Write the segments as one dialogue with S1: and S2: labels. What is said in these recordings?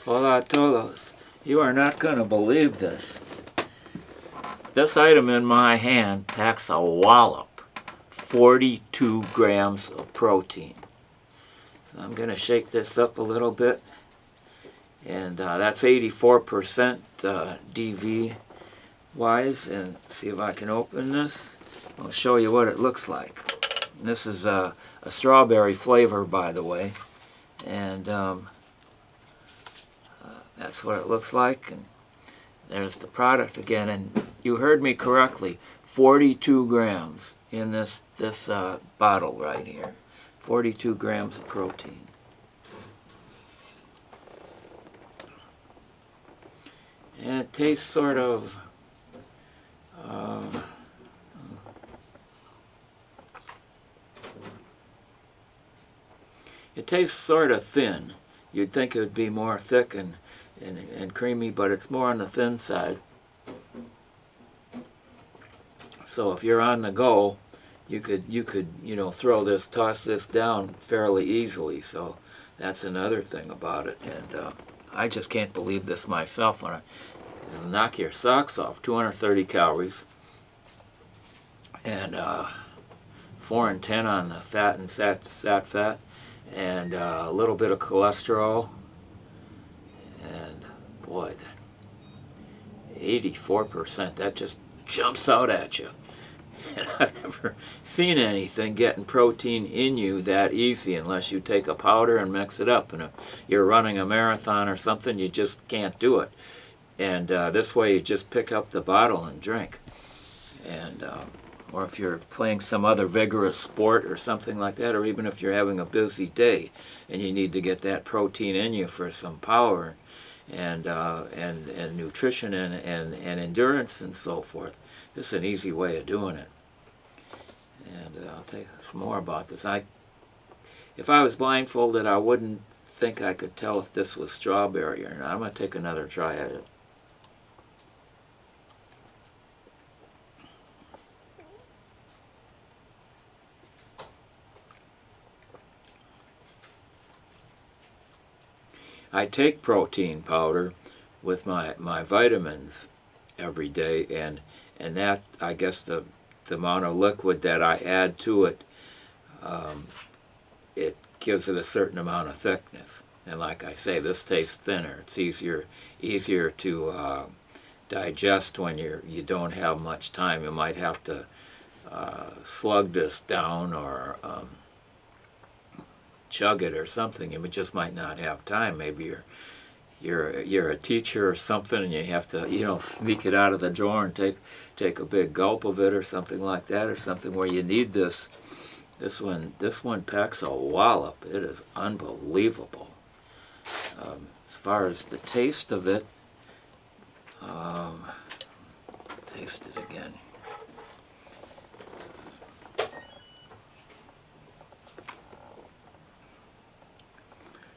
S1: Hola todos. You are not going to believe this. This item in my hand packs a wallop. 42 grams of protein. So I'm going to shake this up a little bit. And that's 84% DV wise. And see if I can open this. I'll show you what it looks like. And this is a strawberry flavor, by the way. And that's what it looks like. And there's the product again. And you heard me correctly. 42 grams in this bottle right here. 42 grams of protein. And it tastes sort of thin. You'd think it would be more thick and creamy, but it's more on the thin side. So if you're on the go, you could throw this, toss this down fairly easily. So that's another thing about it. And I just can't believe this myself. When it'll knock your socks off. 230 calories, and 4 and 10 on the fat and sat fat, and a little bit of cholesterol. And boy, 84%. That just jumps out at you. And I've never seen anything getting protein in you that easy unless you take a powder and mix it up. And if you're running a marathon or something, you just can't do it. And this way you just pick up the bottle and drink. And or if you're playing some other vigorous sport or something like that, or even if you're having a busy day and you need to get that protein in you for some power and nutrition and endurance and so forth. This is an easy way of doing it. And I'll tell you some more about this. If I was blindfolded, I wouldn't think I could tell if this was strawberry or not. I'm going to take another try at it. I take protein powder with my vitamins every day, and that, I guess, the amount of liquid that I add to it, it gives it a certain amount of thickness. And like I say, this tastes thinner. It's easier to digest when you don't have much time. You might have to slug this down or chug it or something. You just might not have time. Maybe you're a teacher or something, and you have to sneak it out of the drawer and take a big gulp of it or something like that, or something where you need this. This one packs a wallop. It is unbelievable. As far as the taste of it, taste it again.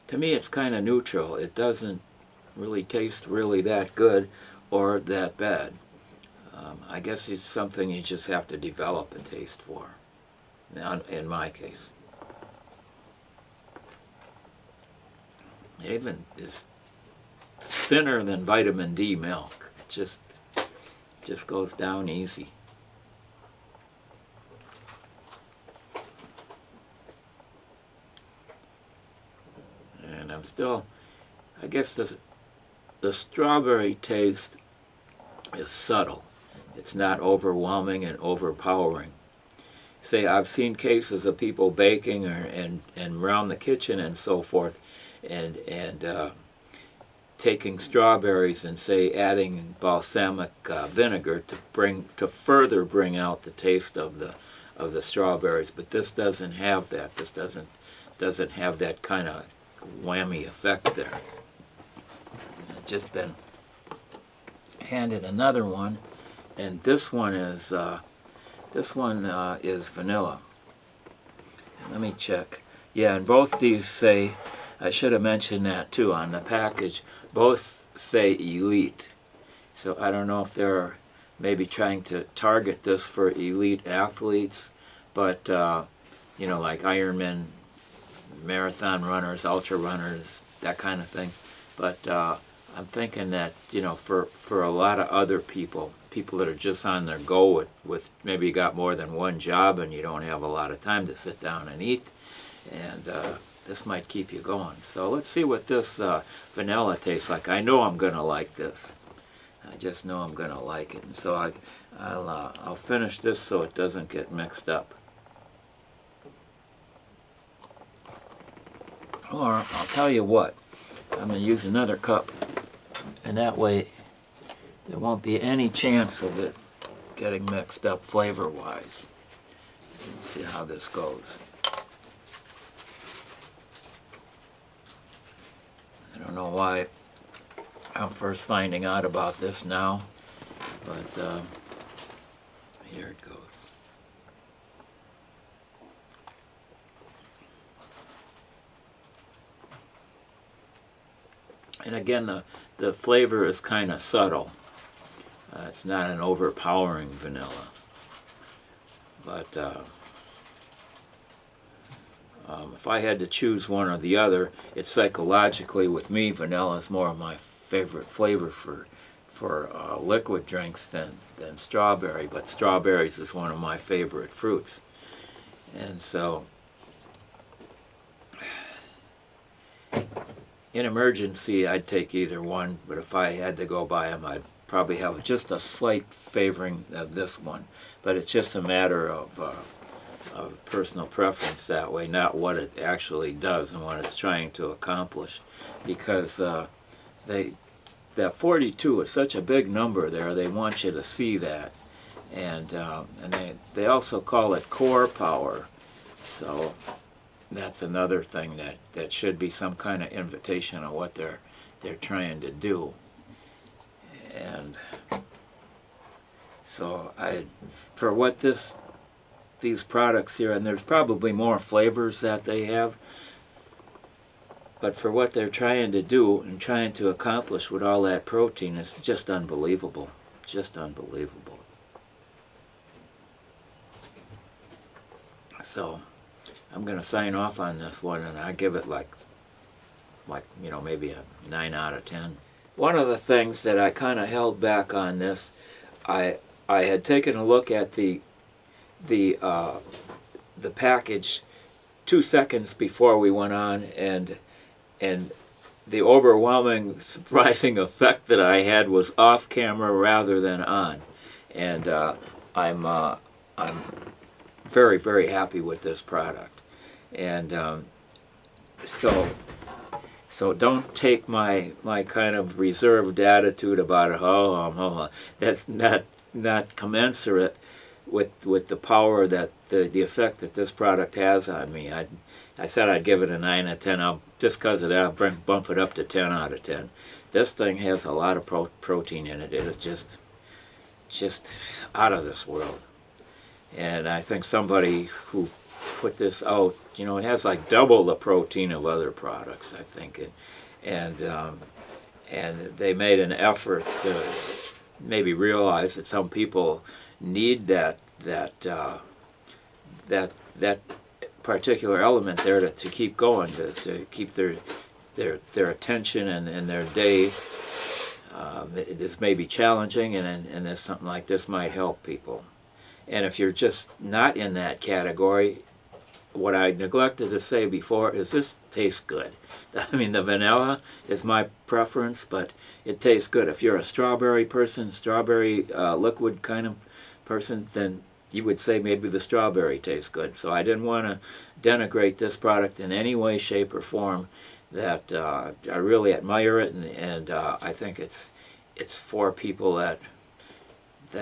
S1: To me, it's kind of neutral. It doesn't really taste really that good or that bad. I guess it's something you just have to develop a taste for, in my case. It even is thinner than vitamin D milk. It just goes down easy. And I'm still, I guess the strawberry taste is subtle. It's not overwhelming and overpowering. Say, I've seen cases of people baking and around the kitchen and so forth, and taking strawberries and, say, adding balsamic vinegar to further bring out the taste of the strawberries. But this doesn't have that. This doesn't have that kind of whammy effect there. I've just been handed another one, and this one is vanilla. Let me check. Yeah, and both these say, I should have mentioned that too on the package, both say elite. So I don't know if they're maybe trying to target this for elite athletes, but like Ironman, marathon runners, ultra runners, that kind of thing. But I'm thinking that, you know, for a lot of other people that are just on their go with maybe you got more than one job and you don't have a lot of time to sit down and eat, and this might keep you going. So let's see what this vanilla tastes like. I know I'm going to like this. I just know I'm going to like it. And so I'll finish this so it doesn't get mixed up. Or I'll tell you what, I'm going to use another cup, and that way there won't be any chance of it getting mixed up flavor-wise. Let's see how this goes. I don't know why I'm first finding out about this now, but here it goes. And again, the flavor is kind of subtle. It's not an overpowering vanilla. But if I had to choose one or the other, it's psychologically with me, vanilla is more of my favorite flavor for liquid drinks than strawberry. But strawberries is one of my favorite fruits. And so in emergency, I'd take either one, but if I had to go by them, I'd probably have just a slight favoring of this one. But it's just a matter of personal preference that way, not what it actually does and what it's trying to accomplish. Because that 42 is such a big number there, they want you to see that. And they also call it core power. So that's another thing that should be some kind of invitation of what they're trying to do. And so for what these products here, and there's probably more flavors that they have, but for what they're trying to do and trying to accomplish with all that protein, it's just unbelievable. Just unbelievable. So I'm going to sign off on this one, and I give it like you know, maybe a 9 out of 10. One of the things that I kind of held back on this, I had taken a look at the package 2 seconds before we went on, and the overwhelming, surprising effect that I had was off camera rather than on, and I'm very, very happy with this product. And so don't take my kind of reserved attitude about it. Oh, that's not commensurate with the power that the effect that this product has on me. I said I'd give it a 9 out of 10. Just because of that, I'll bump it up to 10 out of 10. This thing has a lot of protein in it. It is just out of this world. And I think somebody who put this out, you know, it has like double the protein of other products, I think, and they made an effort to maybe realize that some people need that particular element there to keep going, to keep their attention and their day. This may be challenging, and something like this might help people. And if you're just not in that category, what I neglected to say before is this tastes good. I mean, the vanilla is my preference, but it tastes good. If you're a strawberry person, strawberry liquid kind of person, then you would say maybe the strawberry tastes good. So I didn't want to denigrate this product in any way, shape, or form. That I really admire it, and I think it's for people that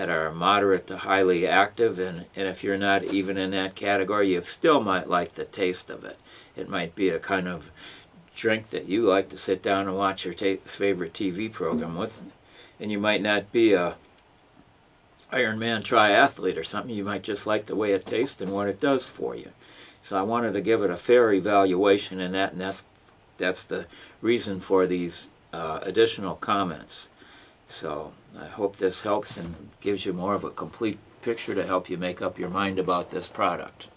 S1: are moderate to highly active, and if you're not even in that category, you still might like the taste of it. It might be a kind of drink that you like to sit down and watch your favorite TV program with, and you might not be a Ironman triathlete or something. You might just like the way it tastes and what it does for you. So I wanted to give it a fair evaluation in that, and that's the reason for these additional comments. So I hope this helps and gives you more of a complete picture to help you make up your mind about this product.